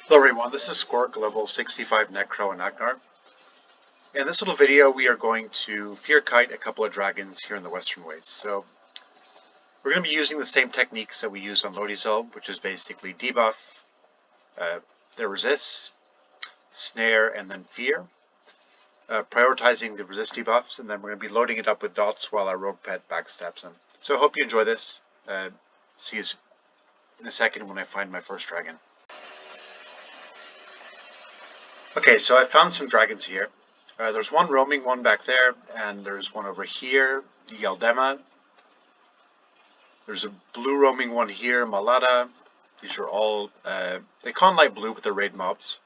Hello everyone, this is Squark, level 65 Necro and Agnarr. In this little video we are going to fear kite a couple of dragons here in the Western Wastes. So we're going to be using the same techniques that we used on Lodizel, which is basically debuff, the resist, snare, and then fear. Prioritizing the resist debuffs, and then we're going to be loading it up with dots while our rogue pet backstabs them. So I hope you enjoy this. See you in a second when I find my first dragon. Okay, so I found some dragons here. There's one roaming one back there, and there's one over here, Yeldema. There's a blue roaming one here, Malada. These are all, they con light blue, but they're raid mobs.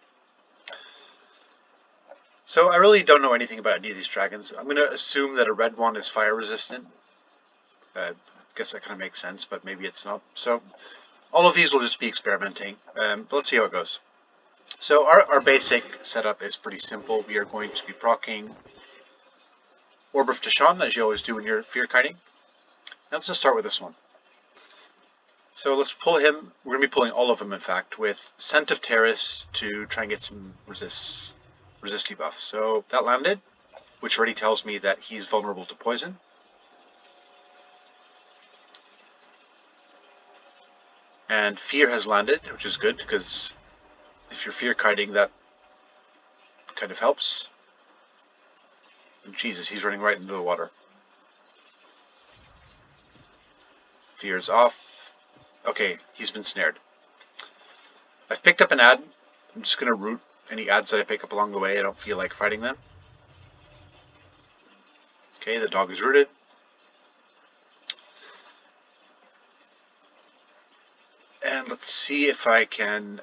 So I really don't know anything about any of these dragons. I'm going to assume that a red one is fire resistant. I guess that kind of makes sense, but maybe it's not. So all of these will just be experimenting, but let's see how it goes. So our basic setup is pretty simple. We are going to be proccing Orb of Tashan, as you always do when you're fear kiting. Now let's just start with this one. So let's pull him. We're going to be pulling all of them, in fact, with Scent of Terrace to try and get some resist debuff. So that landed, which already tells me that he's vulnerable to poison. And Fear has landed, which is good, because if you're fear kiting, that kind of helps. And Jesus, he's running right into the water. Fear's off. Okay, he's been snared. I've picked up an ad. I'm just going to root any ads that I pick up along the way. I don't feel like fighting them. Okay, the dog is rooted. And let's see if I can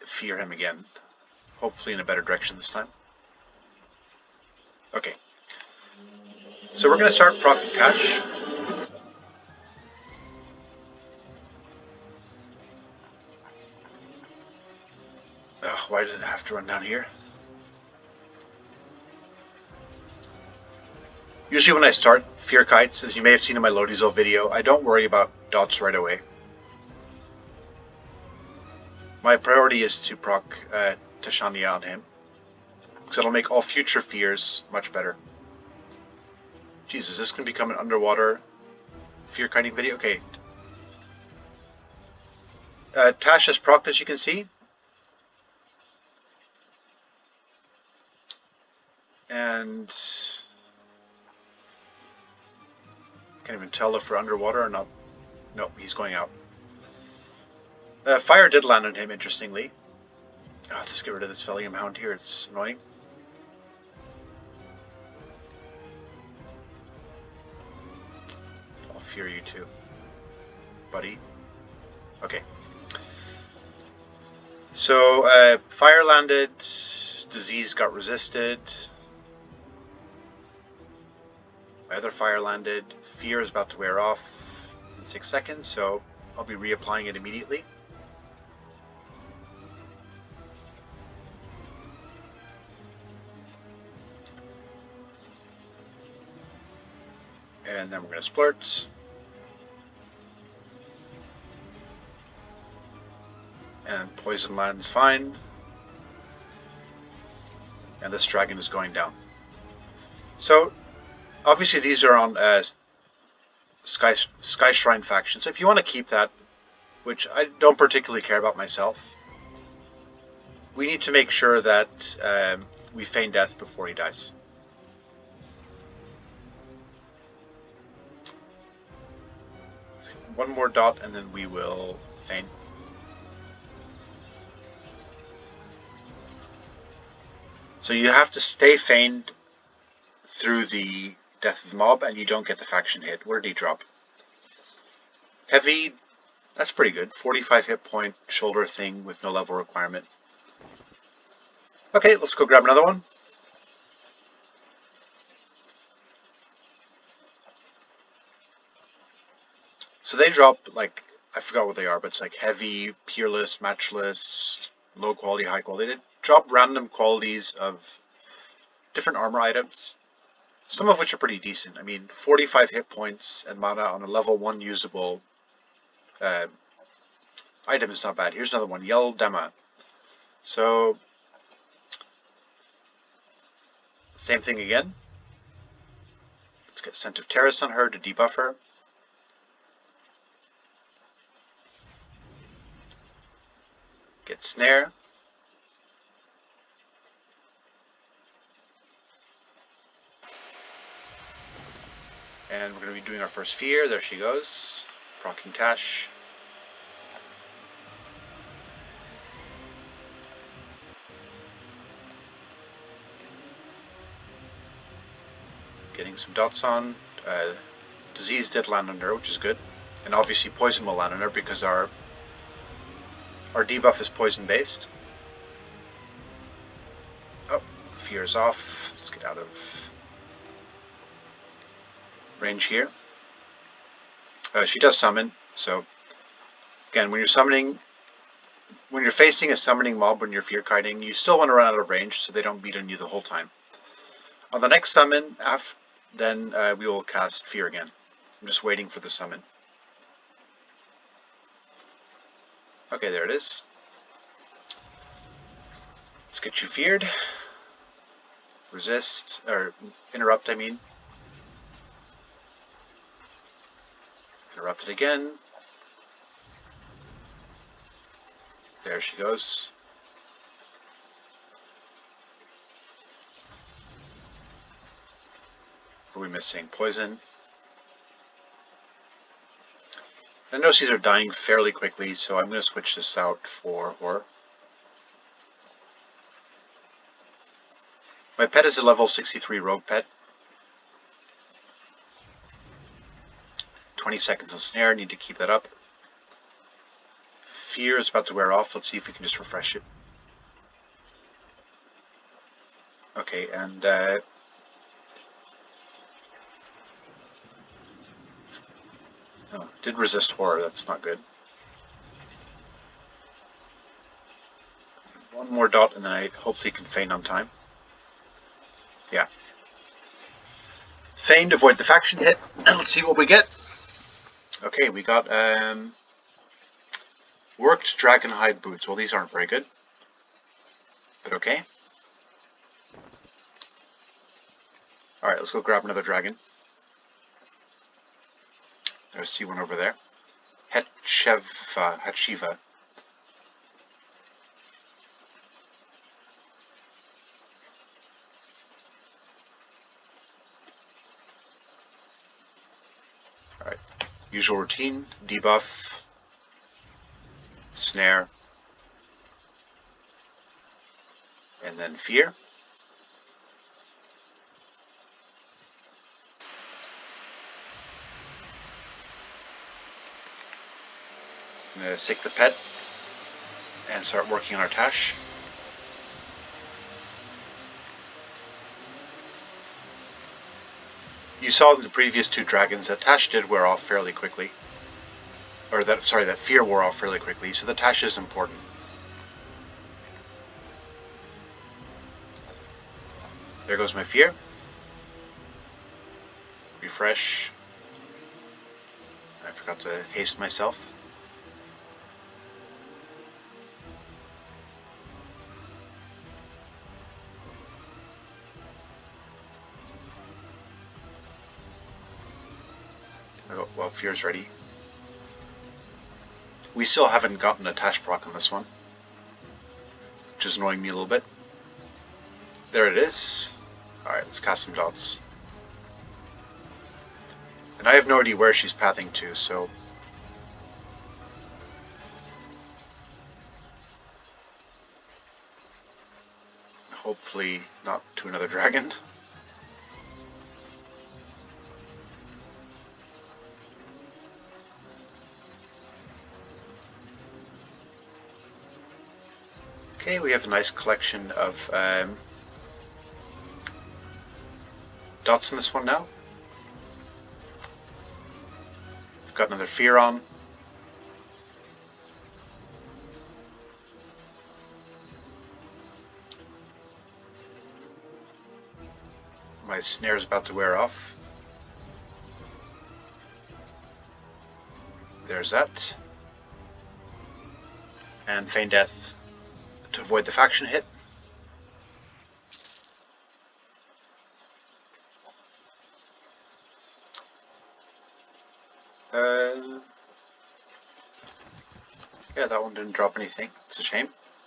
fear him again. Hopefully in a better direction this time. Okay. So we're going to start proccing Cash. Why did it have to run down here? Usually when I start fear kites, as you may have seen in my Lodizel video, I don't worry about dots right away. My priority is to proc Tashania on him, because it'll make all future fears much better. Jesus, this can become an underwater fear kiting video. Okay. Tash is procced, as you can see. And can't even tell if we're underwater or not. Nope, he's going out. Fire did land on him, interestingly. Oh, just get rid of this Velious hound here, it's annoying. I'll fear you too, buddy. Okay. So, fire landed, disease got resisted. My other fire landed, fear is about to wear off in 6 seconds, so I'll be reapplying it immediately. And then we're going to splurt. And poison lands fine. And this dragon is going down. So, obviously these are on Sky Shrine faction. So if you want to keep that, which I don't particularly care about myself, we need to make sure that we feign death before he dies. One more dot and then we will feign. So you have to stay feigned through the death of the mob and you don't get the faction hit. Where did he drop? Heavy, that's pretty good. 45 hit point shoulder thing with no level requirement. Okay, let's go grab another one. So they drop, like, I forgot what they are, but it's like heavy, peerless, matchless, low quality, high quality. They drop random qualities of different armor items, some of which are pretty decent. I mean, 45 hit points and mana on a level 1 usable item is not bad. Here's another one, Yeldema. So, same thing again. Let's get Scent of Terrace on her to debuff her. Get Snare. And we're going to be doing our first Fear. There she goes. Proccing Tash. Getting some dots on. Disease did land on her, which is good. And obviously Poison will land on her because our debuff is poison based. Oh, Fear is off. Let's get out of range here. She does summon, so again, when you're facing a summoning mob when you're fear kiting, you still want to run out of range so they don't beat on you the whole time. On the next summon, then we will cast Fear again. I'm just waiting for the summon. Okay, there it is. Let's get you feared. Resist, or interrupt, I mean. Interrupt it again. There she goes. What are we missing? Poison. I notice these are dying fairly quickly, so I'm going to switch this out for Horror. My pet is a level 63 rogue pet. 20 seconds on Snare, need to keep that up. Fear is about to wear off. Let's see if we can just refresh it. Okay, and oh, did resist Horror, that's not good. One more dot and then I hopefully can feign on time. Yeah. Feigned, avoid the faction hit, and let's see what we get. Okay, we got worked dragon hide boots. Well, these aren't very good, but okay. Alright, let's go grab another dragon. There's C1 over there. Hachiva. Alright, usual routine, debuff, snare, and then fear. I'm going to sick the pet and start working on our Tash. You saw in the previous two dragons that Tash did wear off fairly quickly. Or that fear wore off fairly quickly, so the Tash is important. There goes my fear. Refresh. I forgot to haste myself. Oh, well, fear's ready. We still haven't gotten a Tash proc on this one, which is annoying me a little bit. There it is. Alright, let's cast some dots. And I have no idea where she's pathing to, so hopefully not to another dragon. Okay, we have a nice collection of dots in this one now. We've got another fear on. My snare is about to wear off. There's that. And Feign Death to avoid the faction hit. Yeah, that one didn't drop anything. It's a shame.